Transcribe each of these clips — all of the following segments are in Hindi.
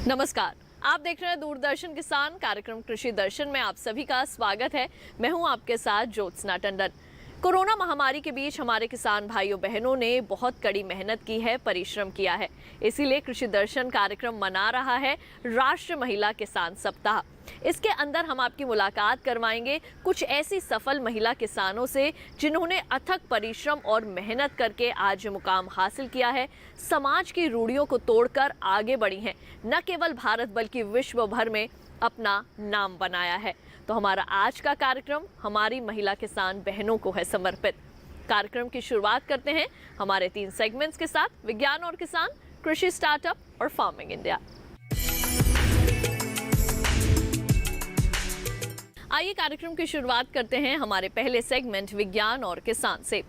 नमस्कार। आप देख रहे हैं दूरदर्शन किसान कार्यक्रम कृषि दर्शन में आप सभी का स्वागत है। मैं हूं आपके साथ ज्योत्सना टंडन। कोरोना महामारी के बीच हमारे किसान भाइयों बहनों ने बहुत कड़ी मेहनत की है, परिश्रम किया है। इसीलिए कृषि दर्शन कार्यक्रम मना रहा है राष्ट्रीय महिला किसान सप्ताह। इसके अंदर हम आपकी मुलाकात करवाएंगे कुछ ऐसी सफल महिला किसानों से जिन्होंने अथक परिश्रम और मेहनत करके आज ये मुकाम हासिल किया है, समाज की रूढ़ियों को तोड़कर आगे बढ़ी हैं, न केवल भारत बल्कि विश्व भर में अपना नाम बनाया है। तो हमारा आज का कार्यक्रम हमारी महिला किसान बहनों को है समर्पित। कार्यक्रम की शुरुआत करते हैं हमारे 3 सेगमेंट्स के साथ: विज्ञान और किसान, कृषि स्टार्टअप और फार्मिंग इंडिया। आइए कार्यक्रम की शुरुआत करते हैं हमारे पहले सेगमेंट विज्ञान और किसान से।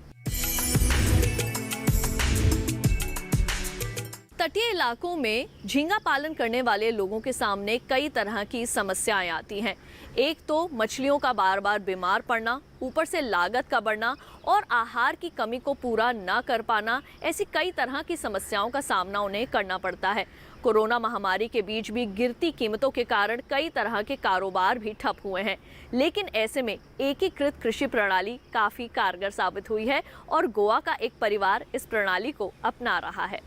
तटीय इलाकों में झींगा पालन करने वाले लोगों के सामने कई तरह की समस्याएं आती हैं। एक तो मछलियों का बार बार बीमार पड़ना, ऊपर से लागत का बढ़ना और आहार की कमी को पूरा न कर पाना, ऐसी कई तरह की समस्याओं का सामना उन्हें करना पड़ता है। कोरोना महामारी के बीच भी गिरती कीमतों के कारण कई तरह के कारोबार भी ठप हुए हैं, लेकिन ऐसे में एकीकृत कृषि प्रणाली काफी कारगर साबित हुई है और गोवा का एक परिवार इस प्रणाली को अपना रहा है।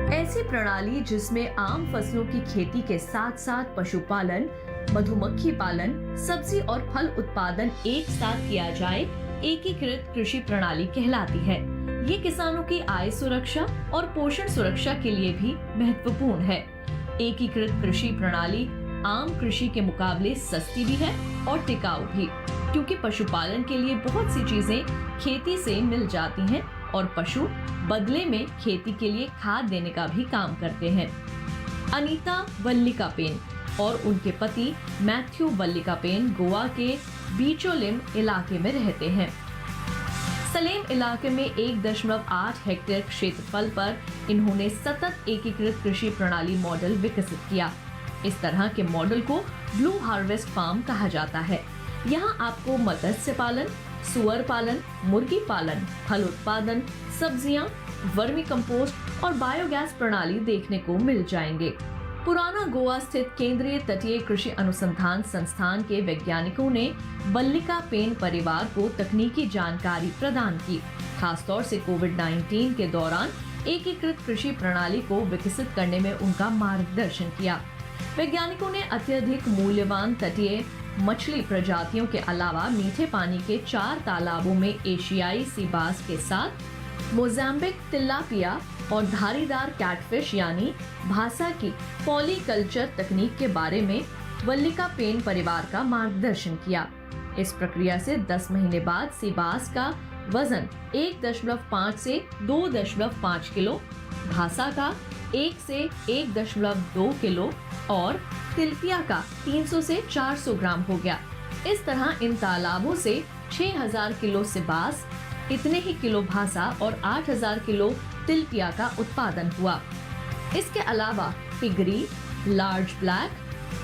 ऐसी प्रणाली जिसमें आम फसलों की खेती के साथ साथ पशुपालन, मधुमक्खी पालन, सब्जी और फल उत्पादन एक साथ किया जाए, एकीकृत कृषि प्रणाली कहलाती है। ये किसानों की आय सुरक्षा और पोषण सुरक्षा के लिए भी महत्वपूर्ण है। एकीकृत कृषि प्रणाली आम कृषि के मुकाबले सस्ती भी है और टिकाऊ भी, क्योंकि पशुपालन के लिए बहुत सी चीजें खेती से मिल जाती हैं और पशु बदले में खेती के लिए खाद देने का भी काम करते हैं। अनीता वल्लिकापेन और उनके पति मैथ्यू वल्लिकापेन गोवा के बीचोलिम इलाके में रहते हैं। सलेम इलाके में 1.8 हेक्टेयर क्षेत्रफल पर इन्होंने सतत एकीकृत कृषि प्रणाली मॉडल विकसित किया। इस तरह के मॉडल को ब्लू हार्वेस्ट फार्म कहा जाता है। यहाँ आपको मत्स्य पालन, सुअर पालन, मुर्गी पालन, फल उत्पादन, सब्जियां, वर्मी कंपोस्ट और बायोगैस प्रणाली देखने को मिल जाएंगे। पुराना गोवा स्थित केंद्रीय तटीय कृषि अनुसंधान संस्थान के वैज्ञानिकों ने वल्लिकापेन परिवार को तकनीकी जानकारी प्रदान की। खासतौर से कोविड-19 के दौरान एकीकृत कृषि प्रणाली को विकसित करने में उनका मार्गदर्शन किया। वैज्ञानिकों ने अत्यधिक मूल्यवान तटीय मछली प्रजातियों के अलावा मीठे पानी के 4 तालाबों में एशियाई सी बास के साथ मोजाम्बिक तिलापिया और धारीदार कैटफिश यानी भासा की पॉलीकल्चर तकनीक के बारे में वल्लिकापेन परिवार का मार्गदर्शन किया। इस प्रक्रिया से 10 महीने बाद सी बास का वजन 1.5 से 2.5 किलो, भासा का 1 से 1.2 किलो और तिलपिया का 300 से 400 ग्राम हो गया। इस तरह इन तालाबों से 6000 किलो सिबास, इतने ही किलो भासा और 8000 किलो तिलपिया का उत्पादन हुआ। इसके अलावा piggery, large black,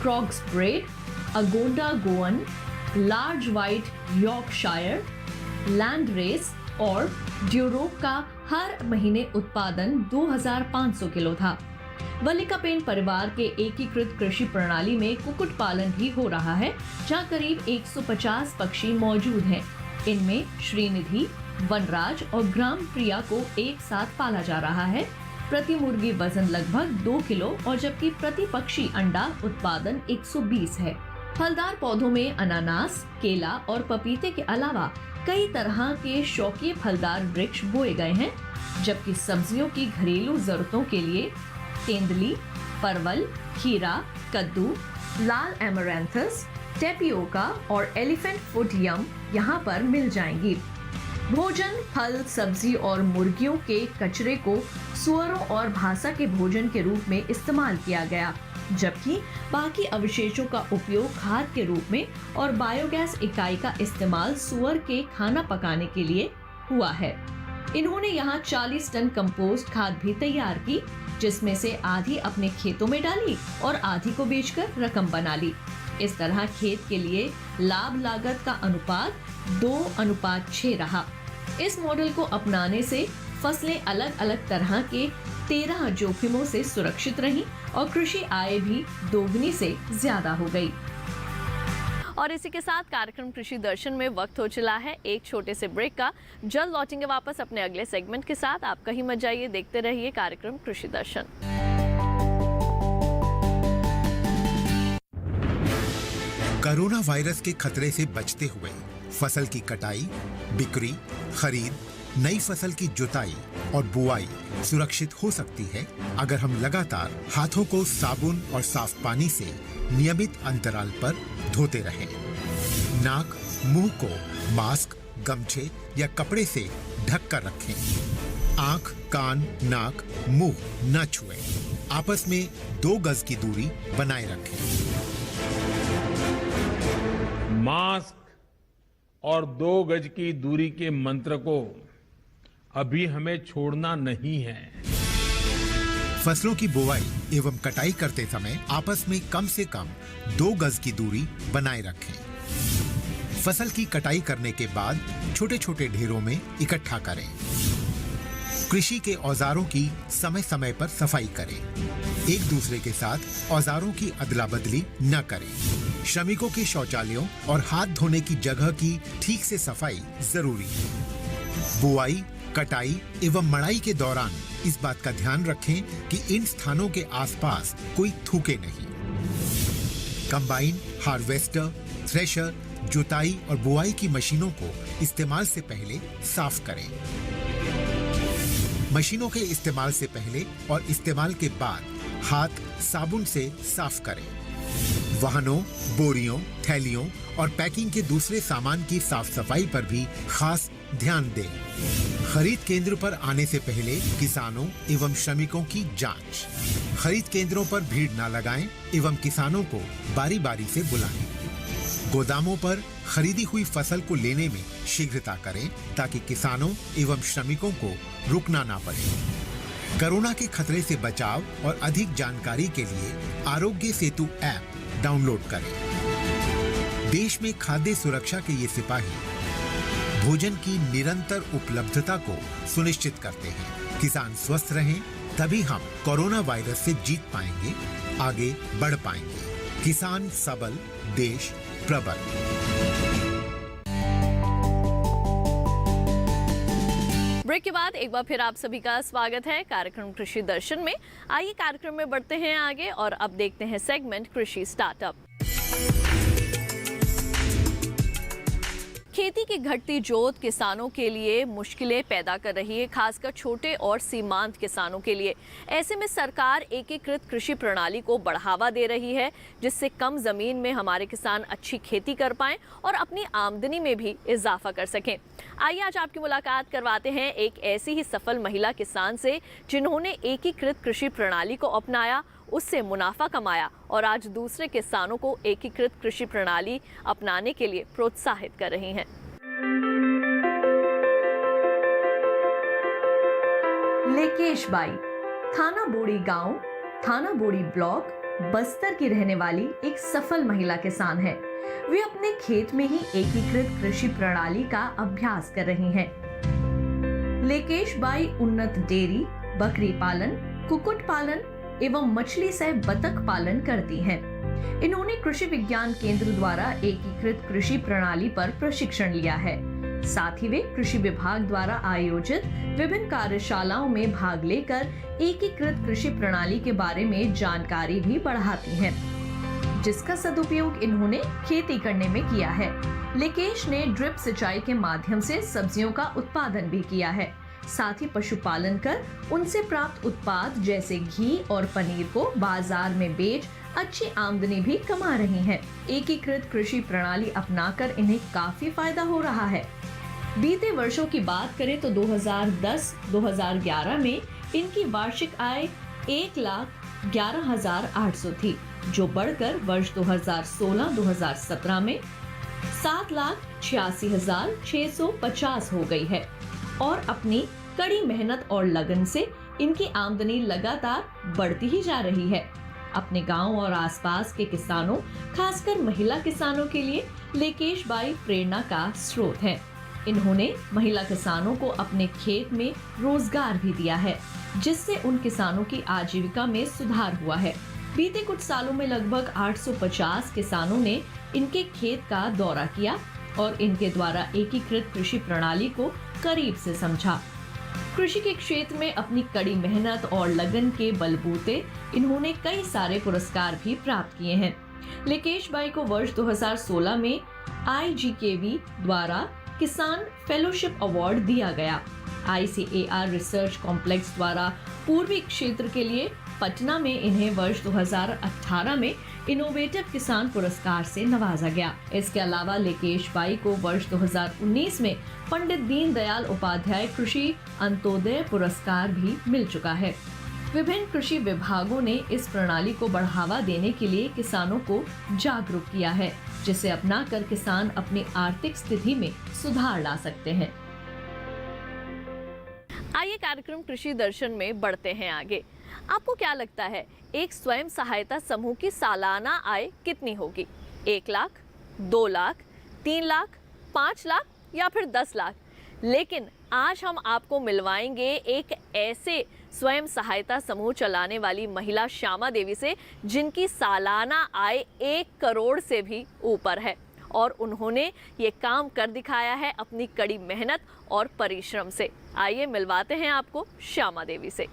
crossbreed, Agonda Goan, large white Yorkshire, landrace और ड्यूरोक का हर महीने उत्पादन 2500 किलो था। वल्लिकापेन परिवार के एकीकृत कृषि प्रणाली में कुक्कुट पालन भी हो रहा है, जहां करीब 150 पक्षी मौजूद हैं। इनमें श्रीनिधि, वनराज और ग्राम प्रिया को एक साथ पाला जा रहा है। प्रति मुर्गी वजन लगभग 2 किलो और जबकि प्रति पक्षी अंडा उत्पादन 120 है। फलदार पौधों में अनानास, केला और पपीते के अलावा कई तरह के शौकीय फलदार वृक्ष बोए गए हैं, जबकि सब्जियों की घरेलू जरूरतों के लिए तेंदुली, परवल, खीरा, कद्दू, लाल एमरैंथस, टेपियोका और एलिफेंट फुट यम यहाँ पर मिल जाएंगी। भोजन, फल, सब्जी और मुर्गियों के कचरे को सुअरों और भासा के भोजन के रूप में इस्तेमाल किया गया, जबकि बाकी अवशेषों का उपयोग खाद के रूप में और बायोगैस इकाई का इस्तेमाल सुअर के खाना पकाने के लिए हुआ है। इन्होंने यहाँ 40 टन कंपोस्ट खाद भी तैयार की, जिसमें से आधी अपने खेतों में डाली और आधी को बेचकर रकम बना ली। इस तरह खेत के लिए लाभ लागत का अनुपात 2:6 रहा। इस मॉडल को अपनाने से फसलें अलग अलग तरह के 13 जोखिमों से सुरक्षित रहीं और कृषि आय भी दोगुनी से ज्यादा हो गई। और इसी के साथ कार्यक्रम कृषि दर्शन में वक्त हो चला है एक छोटे से ब्रेक का। जल्द लौटेंगे वापस अपने अगले सेगमेंट के साथ। आप कहीं मत जाइए, देखते रहिए कार्यक्रम कृषि दर्शन। कोरोना वायरस के खतरे से बचते हुए फसल की कटाई, बिक्री, खरीद, नई फसल की जुताई और बुआई सुरक्षित हो सकती है अगर हम लगातार हाथों को साबुन और साफ पानी से नियमित अंतराल पर धोते रहें। नाक, मुंह को मास्क, गमछे या कपड़े से ढक कर रखें। आंख, कान, नाक, मुंह न छुएं। आपस में 2 गज की दूरी बनाए रखें। मास्क और 2 गज की दूरी के मंत्र को अभी हमें छोड़ना नहीं है। फसलों की बुवाई एवं कटाई करते समय आपस में कम से कम 2 गज की दूरी बनाए रखें। फसल की कटाई करने के बाद छोटे छोटे ढेरों में इकट्ठा करें। कृषि के औजारों की समय समय पर सफाई करें। एक दूसरे के साथ औजारों की अदला बदली न करें। श्रमिकों के शौचालयों और हाथ धोने की जगह की ठीक से सफाई जरूरी है। बुआई, कटाई एवं मड़ाई के दौरान इस बात का ध्यान रखें कि इन स्थानों के आसपास कोई थूके नहीं। कंबाइन, हार्वेस्टर, थ्रेशर, जुताई और बुआई की मशीनों को इस्तेमाल से पहले साफ करें। मशीनों के इस्तेमाल से पहले और इस्तेमाल के बाद हाथ साबुन से साफ करें। वाहनों, बोरियों, थैलियों और पैकिंग के दूसरे सामान की साफ सफाई पर भी खास ध्यान दें। खरीद केंद्र पर आने से पहले किसानों एवं श्रमिकों की जांच। खरीद केंद्रों पर भीड़ न लगाएं एवं किसानों को बारी बारी से बुलाएं। गोदामों पर खरीदी हुई फसल को लेने में शीघ्रता करें ताकि किसानों एवं श्रमिकों को रुकना ना पड़े। कोरोना के खतरे से बचाव और अधिक जानकारी के लिए आरोग्य सेतु ऐप डाउनलोड करें। देश में खाद्य सुरक्षा के ये सिपाही भोजन की निरंतर उपलब्धता को सुनिश्चित करते हैं। किसान स्वस्थ रहें, तभी हम कोरोना वायरस से जीत पाएंगे, आगे बढ़ पाएंगे। किसान सबल, देश प्रबल। ब्रेक के बाद एक बार फिर आप सभी का स्वागत है कार्यक्रम कृषि दर्शन में। आइए कार्यक्रम में बढ़ते हैं आगे और अब देखते हैं सेगमेंट कृषि स्टार्टअप। खेती की घटती जोत किसानों के लिए मुश्किलें पैदा कर रही है, खासकर छोटे और सीमांत किसानों के लिए। ऐसे में सरकार एकीकृत कृषि प्रणाली को बढ़ावा दे रही है, जिससे कम जमीन में हमारे किसान अच्छी खेती कर पाएं और अपनी आमदनी में भी इजाफा कर सकें। आइए आज आपकी मुलाकात करवाते हैं एक ऐसी ही सफल महिला किसान से, जिन्होंने एकीकृत कृषि प्रणाली को अपनाया, उससे मुनाफा कमाया और आज दूसरे किसानों को एकीकृत कृषि प्रणाली अपनाने के लिए प्रोत्साहित कर रही हैं। लेकेश बाई थाना बोड़ी गांव, थाना बोड़ी ब्लॉक, बस्तर की रहने वाली एक सफल महिला किसान है। वे अपने खेत में ही एकीकृत कृषि प्रणाली का अभ्यास कर रही हैं। लेकेश बाई उन्नत डेयरी, बकरी पालन, कुक्कुट पालन एवं मछली सह बतख पालन करती हैं। इन्होंने कृषि विज्ञान केंद्र द्वारा एकीकृत कृषि प्रणाली पर प्रशिक्षण लिया है। साथ ही वे कृषि विभाग द्वारा आयोजित विभिन्न कार्यशालाओं में भाग लेकर एकीकृत कृषि प्रणाली के बारे में जानकारी भी बढ़ाती हैं, जिसका सदुपयोग इन्होंने खेती करने में किया है। लेकेश ने ड्रिप सिंचाई के माध्यम से सब्जियों का उत्पादन भी किया है। साथ ही पशुपालन कर उनसे प्राप्त उत्पाद जैसे घी और पनीर को बाजार में बेच अच्छी आमदनी भी कमा रही हैं। एकीकृत कृषि प्रणाली अपनाकर इन्हें काफी फायदा हो रहा है। बीते वर्षों की बात करें तो 2010-2011 में इनकी वार्षिक आय 1,11,800 थी, जो बढ़कर वर्ष 2016-2017 में 7,86,650 हो गई है और अपनी कड़ी मेहनत और लगन से इनकी आमदनी लगातार बढ़ती ही जा रही है। अपने गांव और आसपास के किसानों, खासकर महिला किसानों के लिए लेकेश बाई प्रेरणा का स्रोत है। इन्होंने महिला किसानों को अपने खेत में रोजगार भी दिया है, जिससे उन किसानों की आजीविका में सुधार हुआ है। बीते कुछ सालों में लगभग 850 किसानों ने इनके खेत का दौरा किया और इनके द्वारा एकीकृत कृषि प्रणाली को करीब से समझा। कृषि के क्षेत्र में अपनी कड़ी मेहनत और लगन के बलबूते इन्होंने कई सारे पुरस्कार भी प्राप्त किए हैं। लेकेश बाई को वर्ष 2016 में IGKV द्वारा किसान फेलोशिप अवार्ड दिया गया। ICAR रिसर्च कॉम्प्लेक्स द्वारा पूर्वी क्षेत्र के लिए पटना में इन्हें वर्ष 2018 में इनोवेटिव किसान पुरस्कार से नवाजा गया। इसके अलावा लेकेश बाई को वर्ष 2019 में पंडित दीनदयाल उपाध्याय कृषि अंत्योदय पुरस्कार भी मिल चुका है। विभिन्न कृषि विभागों ने इस प्रणाली को बढ़ावा देने के लिए किसानों को जागरूक किया है, जिसे अपनाकर किसान अपनी आर्थिक स्थिति में सुधार ला सकते हैं। आइए कार्यक्रम कृषि दर्शन में बढ़ते हैं आगे। आपको क्या लगता है, एक स्वयं सहायता समूह की सालाना आय कितनी होगी? 1 लाख, 2 लाख, 3 लाख, 5 लाख या फिर 10 लाख? लेकिन आज हम आपको मिलवाएंगे एक ऐसे स्वयं सहायता समूह चलाने वाली महिला श्यामा देवी से, जिनकी सालाना आय 1 करोड़ से भी ऊपर है और उन्होंने ये काम कर दिखाया है अपनी कड़ी मेहनत और परिश्रम से। आइए मिलवाते हैं आपको श्यामा देवी से।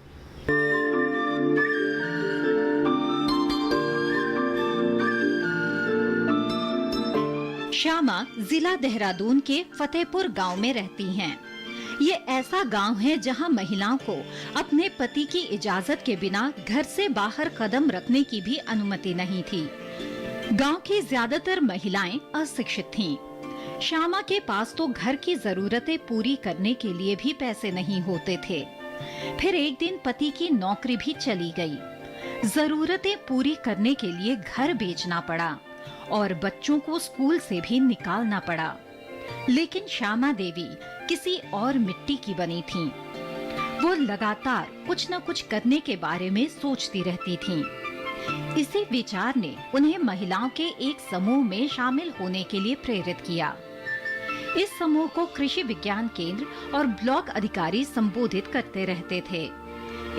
श्यामा जिला देहरादून के फतेहपुर गांव में रहती हैं। ये ऐसा गांव है जहां महिलाओं को अपने पति की इजाजत के बिना घर से बाहर कदम रखने की भी अनुमति नहीं थी। गांव की ज्यादातर महिलाएं अशिक्षित थीं। श्यामा के पास तो घर की जरूरतें पूरी करने के लिए भी पैसे नहीं होते थे। फिर एक दिन पति की नौकरी भी चली गई। जरूरतें पूरी करने के लिए घर बेचना पड़ा और बच्चों को स्कूल से भी निकालना पड़ा। लेकिन श्यामा देवी किसी और मिट्टी की बनी थीं। वो लगातार कुछ न कुछ करने के बारे में सोचती रहती थीं। इसी विचार ने उन्हें महिलाओं के एक समूह में शामिल होने के लिए प्रेरित किया। इस समूह को कृषि विज्ञान केंद्र और ब्लॉक अधिकारी संबोधित करते रहते थे।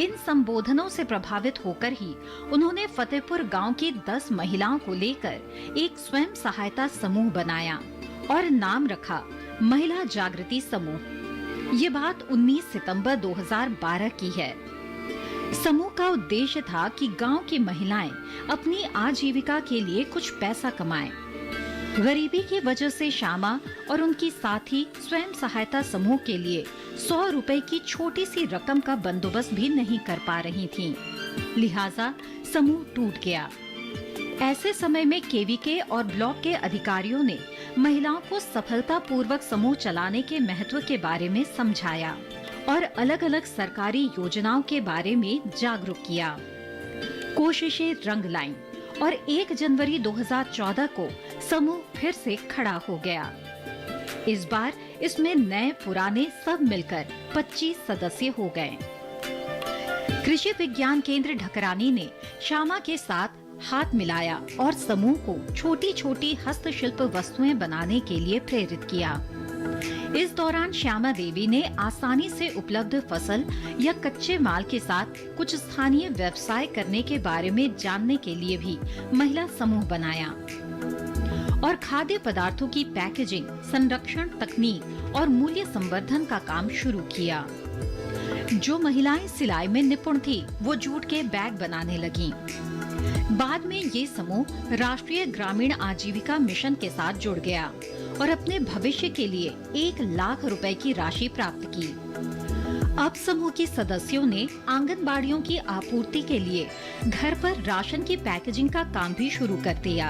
इन संबोधनों से प्रभावित होकर ही उन्होंने फतेहपुर गांव की 10 महिलाओं को लेकर एक स्वयं सहायता समूह बनाया और नाम रखा महिला जागृति समूह। ये बात 19 सितंबर 2012 की है। समूह का उद्देश्य था कि गांव की महिलाएं अपनी आजीविका के लिए कुछ पैसा कमाएं। गरीबी की वजह से श्यामा और उनकी साथी स्वयं सहायता समूह के लिए 100 रुपए की छोटी सी रकम का बंदोबस्त भी नहीं कर पा रही थीं। लिहाजा समूह टूट गया। ऐसे समय में केवीके और ब्लॉक के अधिकारियों ने महिलाओं को सफलतापूर्वक समूह चलाने के महत्व के बारे में समझाया और अलग अलग सरकारी योजनाओं के बारे में जागरूक किया। कोशिशें रंग लाईं और 1 जनवरी 2014 को समूह फिर से खड़ा हो गया। इस बार इसमें नए पुराने सब मिलकर 25 सदस्य हो गए। कृषि विज्ञान केंद्र ढकरानी ने श्यामा के साथ हाथ मिलाया और समूह को छोटी छोटी हस्तशिल्प वस्तुएं बनाने के लिए प्रेरित किया। इस दौरान श्यामा देवी ने आसानी से उपलब्ध फसल या कच्चे माल के साथ कुछ स्थानीय व्यवसाय करने के बारे में जानने के लिए भी महिला समूह बनाया और खाद्य पदार्थों की पैकेजिंग, संरक्षण तकनीक और मूल्य संवर्धन का काम शुरू किया। जो महिलाएं सिलाई में निपुण थी, वो जूट के बैग बनाने लगीं। बाद में ये समूह राष्ट्रीय ग्रामीण आजीविका मिशन के साथ जुड़ गया और अपने भविष्य के लिए 1 लाख रुपए की राशि प्राप्त की। अब समूह के सदस्यों ने आंगनबाड़ियों की आपूर्ति के लिए घर पर राशन की पैकेजिंग का काम भी शुरू कर दिया।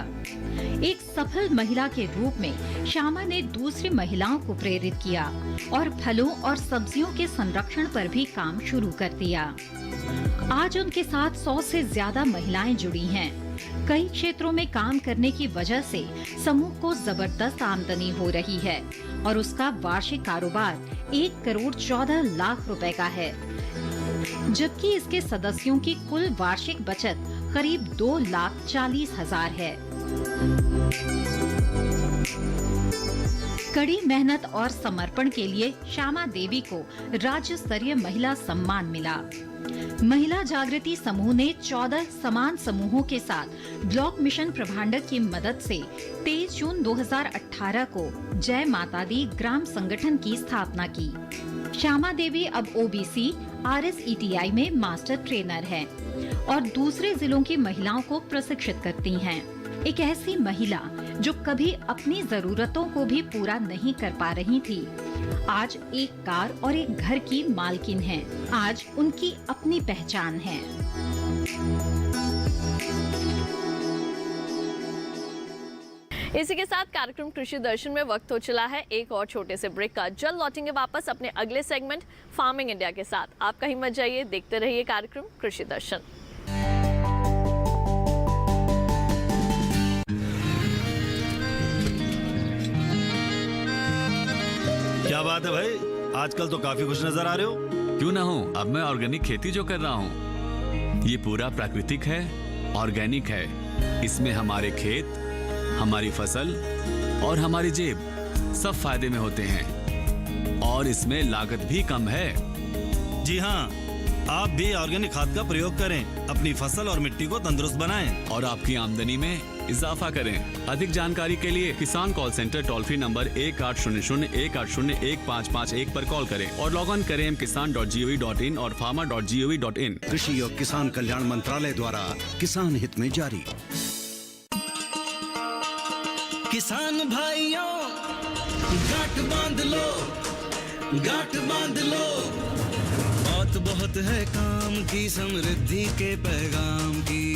एक सफल महिला के रूप में श्यामा ने दूसरी महिलाओं को प्रेरित किया और फलों और सब्जियों के संरक्षण पर भी काम शुरू कर दिया। आज उनके साथ 100 से ज्यादा महिलाएं जुड़ी हैं। कई क्षेत्रों में काम करने की वजह से समूह को जबरदस्त आमदनी हो रही है और उसका वार्षिक कारोबार 1 करोड़ 14 लाख रुपए का है, जबकि इसके सदस्यों की कुल वार्षिक बचत करीब 2,40,000 है। कड़ी मेहनत और समर्पण के लिए श्यामा देवी को राज्य स्तरीय महिला सम्मान मिला। महिला जागृति समूह ने 14 समान समूहों के साथ ब्लॉक मिशन प्रभांडक की मदद से 23 जून 2018 को जय माता दी ग्राम संगठन की स्थापना की। श्यामा देवी अब OBC RSETI में मास्टर ट्रेनर हैं और दूसरे जिलों की महिलाओं को प्रशिक्षित करती हैं। एक ऐसी महिला जो कभी अपनी जरूरतों को भी पूरा नहीं कर पा रही थी, आज एक कार और एक घर की मालकिन है। आज उनकी अपनी पहचान है। इसी के साथ कार्यक्रम कृषि दर्शन में वक्त हो चला है एक और छोटे से ब्रेक का। जल्द लौटेंगे वापस अपने अगले सेगमेंट फार्मिंग इंडिया के साथ। आप कहीं मत जाइए, देखते रहिए कार्यक्रम कृषि दर्शन। क्या बात है भाई, आजकल तो काफी खुश नजर आ रहे हो। क्यों ना हूँ, अब मैं ऑर्गेनिक खेती जो कर रहा हूँ ये पूरा प्राकृतिक है, ऑर्गेनिक है। इसमें हमारे खेत, हमारी फसल और हमारी जेब सब फायदे में होते हैं और इसमें लागत भी कम है। जी हाँ, आप भी ऑर्गेनिक खाद का प्रयोग करें, अपनी फसल और मिट्टी को तंदुरुस्त बनाएं और आपकी आमदनी में इजाफा करें। अधिक जानकारी के लिए किसान call centre toll free number 1800-180-1551 पर कॉल करें और लॉग ऑन करें kisan.gov.in और farmer.gov.in। कृषि और किसान कल्याण मंत्रालय द्वारा किसान हित में जारी। किसान भाइयों, गांठ बांध लो, गांठ बांध लो। बात बहुत है काम की, समृद्धि के पैगाम की।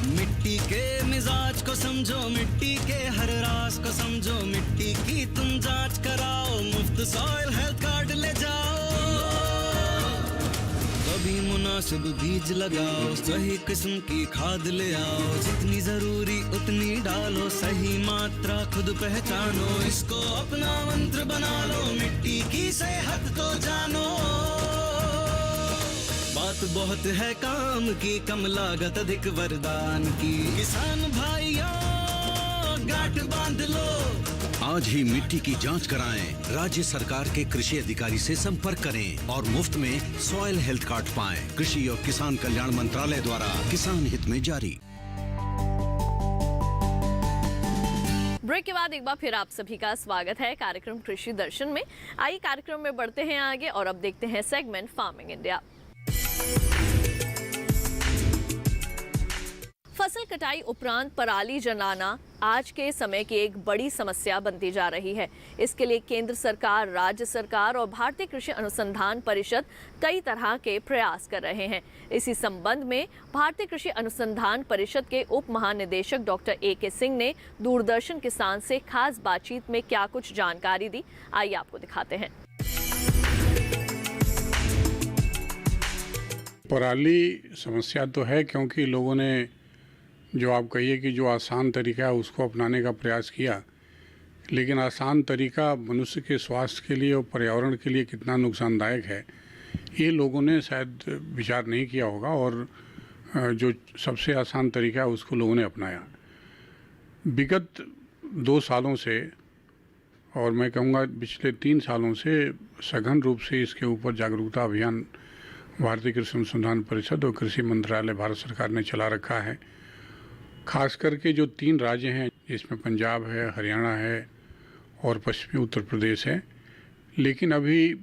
मिट्टी के मिजाज को समझो, मिट्टी के हर राज को समझो, मिट्टी की तुम जांच कराओ, मुफ्त सॉइल हेल्थ कार्ड ले जाओ। कभी मुनासिब बीज लगाओ, सही किस्म की खाद ले आओ, जितनी जरूरी उतनी डालो, सही मात्रा खुद पहचानो, इसको अपना मंत्र बना लो, मिट्टी की सेहत को जानो। बात बहुत है काम की, कम लागत अधिक वरदान की। किसान भाइयों, गांठ बांध लो। आज ही मिट्टी की जांच कराएं, राज्य सरकार के कृषि अधिकारी से संपर्क करें और मुफ्त में सॉइल हेल्थ कार्ड पाएं। कृषि और किसान कल्याण मंत्रालय द्वारा किसान हित में जारी। ब्रेक के बाद एक बार फिर आप सभी का स्वागत है कार्यक्रम कृषि दर्शन में। आइए कार्यक्रम में बढ़ते हैं आगे और अब देखते हैं सेगमेंट फार्मिंग इंडिया। फसल कटाई उपरांत पराली जलाना आज के समय की एक बड़ी समस्या बनती जा रही है। इसके लिए केंद्र सरकार, राज्य सरकार और भारतीय कृषि अनुसंधान परिषद कई तरह के प्रयास कर रहे हैं। इसी संबंध में भारतीय कृषि अनुसंधान परिषद के उप महानिदेशक डॉक्टर AK सिंह ने दूरदर्शन किसान से खास बातचीत में क्या कुछ जानकारी दी, आइए आपको दिखाते हैं। पराली समस्या तो है, क्योंकि लोगों ने जो आप कहिए कि जो आसान तरीका है उसको अपनाने का प्रयास किया, लेकिन आसान तरीका मनुष्य के स्वास्थ्य के लिए और पर्यावरण के लिए कितना नुकसानदायक है ये लोगों ने शायद विचार नहीं किया होगा, और जो सबसे आसान तरीका है उसको लोगों ने अपनाया। विगत 2 सालों से, और मैं कहूँगा पिछले 3 सालों से सघन रूप से इसके ऊपर जागरूकता अभियान भारतीय कृषि अनुसंधान परिषद और कृषि मंत्रालय भारत सरकार ने चला रखा है। खास करके जो 3 राज्य हैं, जिसमें पंजाब है, हरियाणा है और पश्चिमी उत्तर प्रदेश है, लेकिन अभी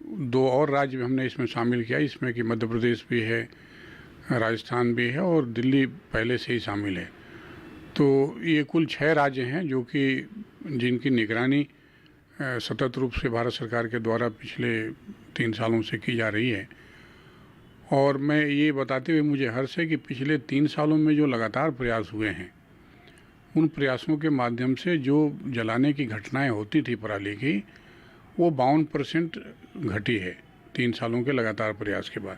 2 और राज्य हमने इसमें शामिल किया, इसमें कि मध्य प्रदेश भी है, राजस्थान भी है और दिल्ली पहले से ही शामिल है। तो ये कुल 6 राज्य हैं जो कि जिनकी निगरानी सतत रूप से भारत सरकार के द्वारा पिछले 3 सालों से की जा रही है। और मैं ये बताते हुए मुझे हर्ष है कि पिछले 3 सालों में जो लगातार प्रयास हुए हैं, उन प्रयासों के माध्यम से जो जलाने की घटनाएं होती थी पराली की, वो 52% घटी है 3 सालों के लगातार प्रयास के बाद।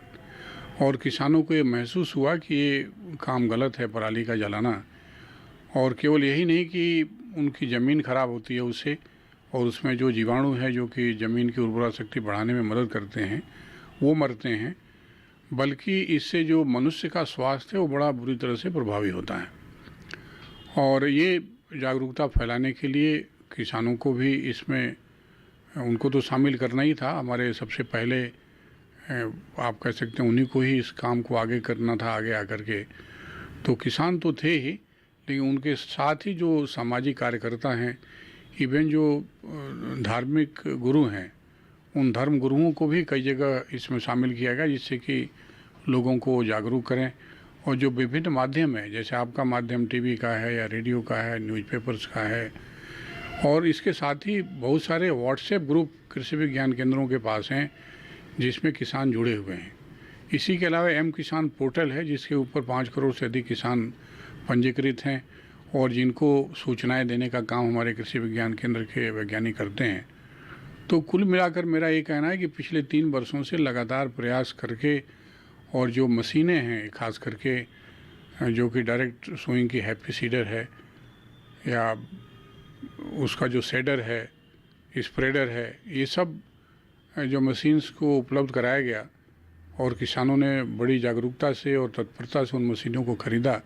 और किसानों को ये महसूस हुआ कि ये काम गलत है पराली का जलाना, और केवल यही नहीं कि उनकी ज़मीन ख़राब होती है उससे, और उसमें जो जीवाणु हैं जो कि ज़मीन की उर्वरा शक्ति बढ़ाने में मदद करते हैं वो मरते हैं, बल्कि इससे जो मनुष्य का स्वास्थ्य है वो बड़ा बुरी तरह से प्रभावी होता है। और ये जागरूकता फैलाने के लिए किसानों को भी इसमें उनको तो शामिल करना ही था। हमारे सबसे पहले आप कह सकते हैं उन्हीं को ही इस काम को आगे करना था, आगे आकर के। तो किसान तो थे ही, लेकिन उनके साथ ही जो सामाजिक कार्यकर्ता हैं, इवन जो धार्मिक गुरु हैं, उन धर्म गुरुओं को भी कई जगह इसमें शामिल किया गया, जिससे कि लोगों को जागरूक करें। और जो विभिन्न माध्यम है, जैसे आपका माध्यम टीवी का है या रेडियो का है, न्यूज़पेपर्स का है, और इसके साथ ही बहुत सारे व्हाट्सएप ग्रुप कृषि विज्ञान केंद्रों के पास हैं जिसमें किसान जुड़े हुए हैं। इसी के अलावा एम किसान पोर्टल है जिसके ऊपर 5 करोड़ से अधिक किसान पंजीकृत हैं और जिनको सूचनाएं देने का काम हमारे कृषि विज्ञान केंद्र के वैज्ञानिक करते हैं। तो कुल मिलाकर मेरा ये कहना है कि पिछले 3 वर्षों से लगातार प्रयास करके, और जो मशीनें हैं खास करके जो कि डायरेक्ट सोइंग की हैप्पी सीडर है या उसका जो सेडर है, स्प्रेडर है, ये सब जो मशीन्स को उपलब्ध कराया गया और किसानों ने बड़ी जागरूकता से और तत्परता से उन मशीनों को ख़रीदा।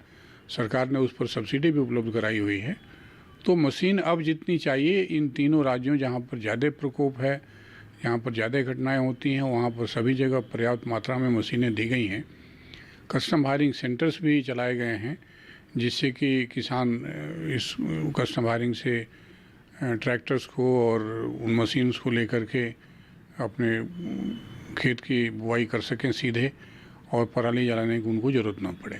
सरकार ने उस पर सब्सिडी भी उपलब्ध कराई हुई है। तो मशीन अब जितनी चाहिए इन तीनों राज्यों जहाँ पर ज़्यादा प्रकोप है, यहाँ पर ज़्यादा घटनाएं होती हैं, वहाँ पर सभी जगह पर्याप्त मात्रा में मशीनें दी गई हैं। कस्टम हायरिंग सेंटर्स भी चलाए गए हैं जिससे कि किसान इस कस्टम हायरिंग से ट्रैक्टर्स को और उन मशीन्स को लेकर के अपने खेत की बुआई कर सकें सीधे, और पराली जलाने की उनको ज़रूरत ना पड़े।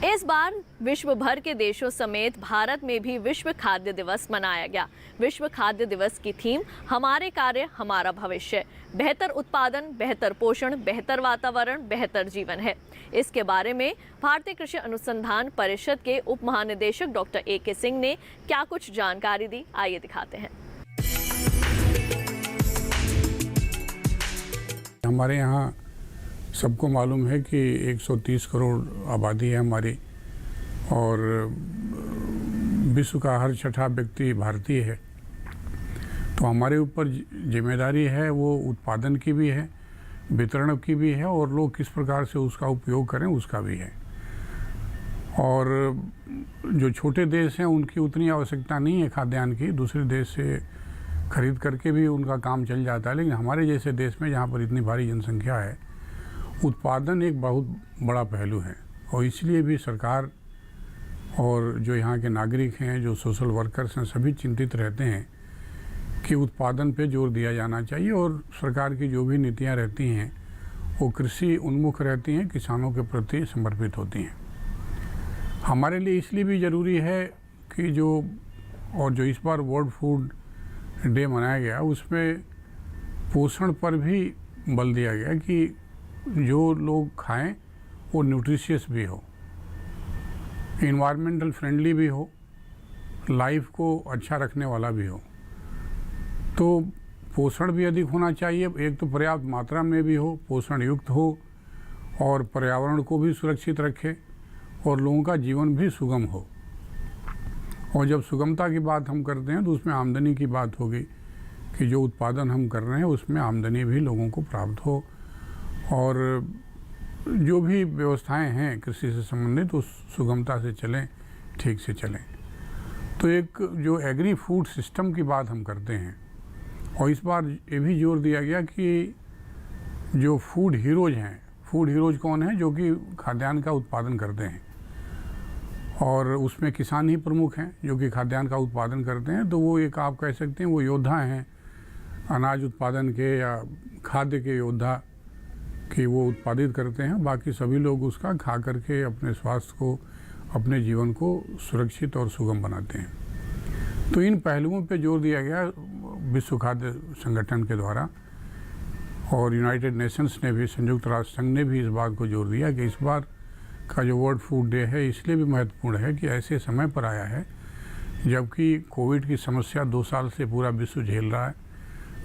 इस बार विश्व भर के देशों समेत भारत में भी विश्व खाद्य दिवस मनाया गया। विश्व खाद्य दिवस की थीम हमारे कार्य हमारा भविष्य, बेहतर उत्पादन, बेहतर पोषण, बेहतर वातावरण, बेहतर जीवन है। इसके बारे में भारतीय कृषि अनुसंधान परिषद के उप महानिदेशक डॉक्टर AK सिंह ने क्या कुछ जानकारी दी, आइए दिखाते हैं। हमारे यहाँ सबको मालूम है कि 130 करोड़ आबादी है हमारी, और विश्व का हर 6ठा व्यक्ति भारतीय है। तो हमारे ऊपर जिम्मेदारी है वो उत्पादन की भी है, वितरण की भी है, और लोग किस प्रकार से उसका उपयोग करें उसका भी है। और जो छोटे देश हैं उनकी उतनी आवश्यकता नहीं है खाद्यान्न की, दूसरे देश से खरीद करके भी उनका काम चल जाता है। लेकिन हमारे जैसे देश में जहाँ पर इतनी भारी जनसंख्या है, उत्पादन एक बहुत बड़ा पहलू है। और इसलिए भी सरकार और जो यहाँ के नागरिक हैं, जो सोशल वर्कर्स हैं, सभी चिंतित रहते हैं कि उत्पादन पे जोर दिया जाना चाहिए। और सरकार की जो भी नीतियाँ रहती हैं वो कृषि उन्मुख रहती हैं, किसानों के प्रति समर्पित होती हैं। हमारे लिए इसलिए भी ज़रूरी है कि जो इस बार वर्ल्ड फूड डे मनाया गया उसमें पोषण पर भी बल दिया गया कि जो लोग खाएं वो न्यूट्रिशियस भी हो, इन्वायरमेंटल फ्रेंडली भी हो, लाइफ को अच्छा रखने वाला भी हो। तो पोषण भी अधिक होना चाहिए, एक तो पर्याप्त मात्रा में भी हो, पोषण युक्त हो, और पर्यावरण को भी सुरक्षित रखे और लोगों का जीवन भी सुगम हो। और जब सुगमता की बात हम करते हैं तो उसमें आमदनी की बात होगी कि जो उत्पादन हम कर रहे हैं उसमें आमदनी भी लोगों को प्राप्त हो, और जो भी व्यवस्थाएं हैं कृषि से संबंधित उस सुगमता से चलें, ठीक से चलें। तो एक जो एग्री फूड सिस्टम की बात हम करते हैं, और इस बार ये भी जोर दिया गया कि जो फूड हीरोज़ हैं, फूड हीरोज़ कौन हैं? जो कि खाद्यान्न का उत्पादन करते हैं, और उसमें किसान ही प्रमुख हैं जो कि खाद्यान्न का उत्पादन करते हैं। तो वो एक आप कह सकते हैं वो योद्धा हैं अनाज उत्पादन के या खाद्य के योद्धा कि वो उत्पादित करते हैं, बाकी सभी लोग उसका खा करके अपने स्वास्थ्य को, अपने जीवन को सुरक्षित और सुगम बनाते हैं। तो इन पहलुओं पे जोर दिया गया विश्व खाद्य संगठन के द्वारा, और यूनाइटेड नेशंस ने भी, संयुक्त राष्ट्र संघ ने भी इस बात को जोर दिया कि इस बार का जो वर्ल्ड फूड डे है इसलिए भी महत्वपूर्ण है कि ऐसे समय पर आया है जबकि कोविड की समस्या 2 साल से पूरा विश्व झेल रहा है।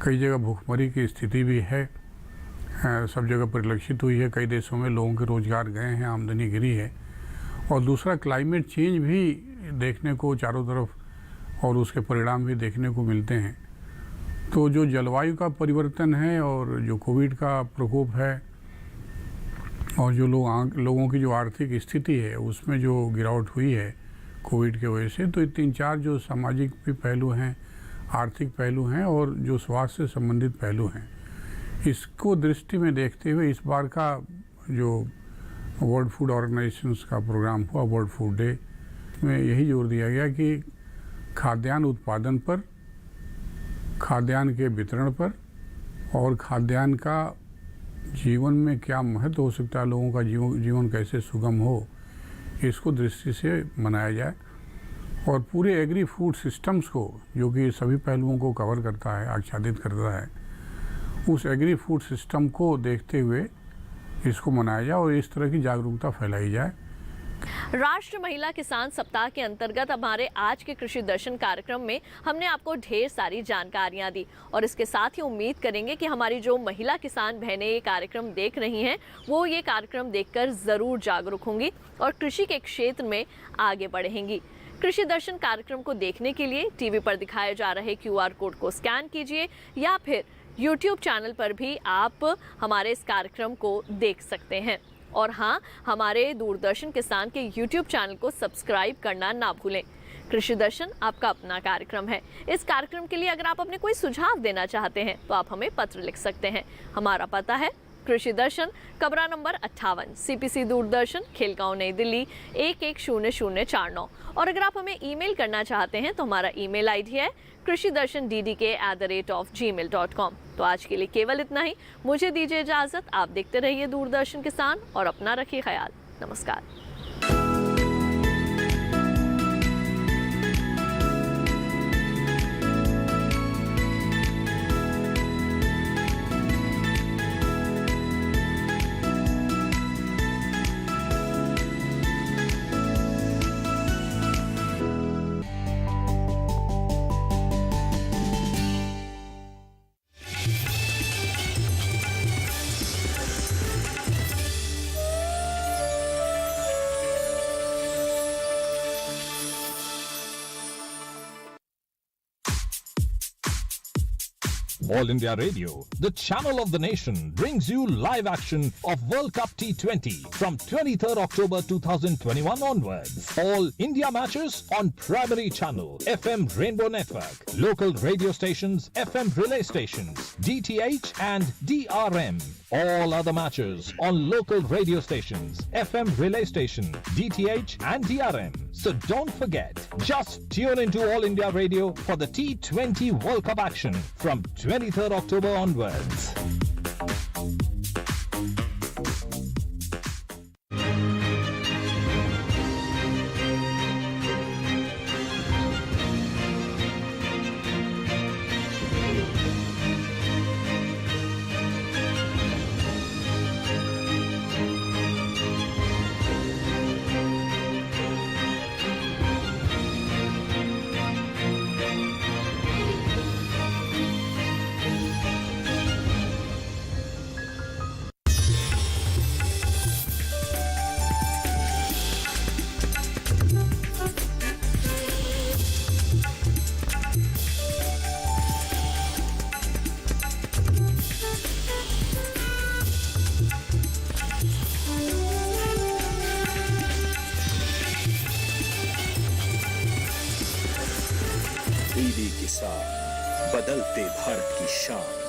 कई जगह भूखमरी की स्थिति भी है, सब जगह परिलक्षित हुई है। कई देशों में लोगों के रोजगार गए हैं, आमदनी गिरी है। और दूसरा क्लाइमेट चेंज भी देखने को चारों तरफ और उसके परिणाम भी देखने को मिलते हैं। तो जो जलवायु का परिवर्तन है और जो कोविड का प्रकोप है और जो लोगों की जो आर्थिक स्थिति है उसमें जो गिरावट हुई है कोविड के वजह से, तो ये 3-4 जो सामाजिक भी पहलू हैं, आर्थिक पहलू हैं और जो स्वास्थ्य से संबंधित पहलू हैं, इसको दृष्टि में देखते हुए इस बार का जो वर्ल्ड फूड ऑर्गेनाइजेशंस का प्रोग्राम हुआ, वर्ल्ड फूड डे में यही जोर दिया गया कि खाद्यान्न उत्पादन पर, खाद्यान्न के वितरण पर और खाद्यान्न का जीवन में क्या महत्व हो सकता है, लोगों का जीवन कैसे सुगम हो, इसको दृष्टि से मनाया जाए। और पूरे एग्री फूड सिस्टम्स को, जो कि सभी पहलुओं को कवर करता है, आच्छादित करता है, उस एग्री फूड सिस्टम को देखते हुए इसको मनाया जाए और इस तरह की जागरूकता फैलाई जाए। राष्ट्रीय महिला किसान सप्ताह के अंतर्गत हमारे आज के कृषि दर्शन कार्यक्रम में हमने आपको ढेर सारी जानकारियां दी और इसके साथ ही उम्मीद करेंगे कि हमारी जो महिला किसान बहनें ये कार्यक्रम देख रही हैं वो ये कार्यक्रम देखकर ज़रूर जागरूक होंगी और कृषि के क्षेत्र में आगे बढ़ेंगी। कृषि दर्शन कार्यक्रम को देखने के लिए टीवी पर दिखाए जा रहे QR कोड को स्कैन कीजिए या फिर YouTube चैनल पर भी आप हमारे इस कार्यक्रम को देख सकते हैं। और हाँ, हमारे दूरदर्शन किसान के YouTube चैनल को सब्सक्राइब करना ना भूलें। कृषि दर्शन आपका अपना कार्यक्रम है। इस कार्यक्रम के लिए अगर आप अपने कोई सुझाव देना चाहते हैं तो आप हमें पत्र लिख सकते हैं। हमारा पता है कृषि दर्शन, कमरा नंबर 58, CPC दूरदर्शन, खेलगांव, नई दिल्ली 110049। और अगर आप हमें ईमेल करना चाहते हैं तो हमारा ईमेल ID है krishidarshandddk@gmail.com। तो आज के लिए केवल इतना ही। मुझे दीजिए इजाज़त। आप देखते रहिए दूरदर्शन किसान और अपना रखिए ख्याल। नमस्कार। All India Radio, the channel of the nation, brings you live action of World Cup T20 from 23rd October 2021 onwards. All India matches on primary channel, FM Rainbow Network, local radio stations, FM relay stations, DTH and DRM. All other matches on local radio stations, FM relay station, DTH and DRM. So don't forget, just tune into All India Radio for the T20 World Cup action from 23rd October onwards. किसान, बदलते भारत की शान।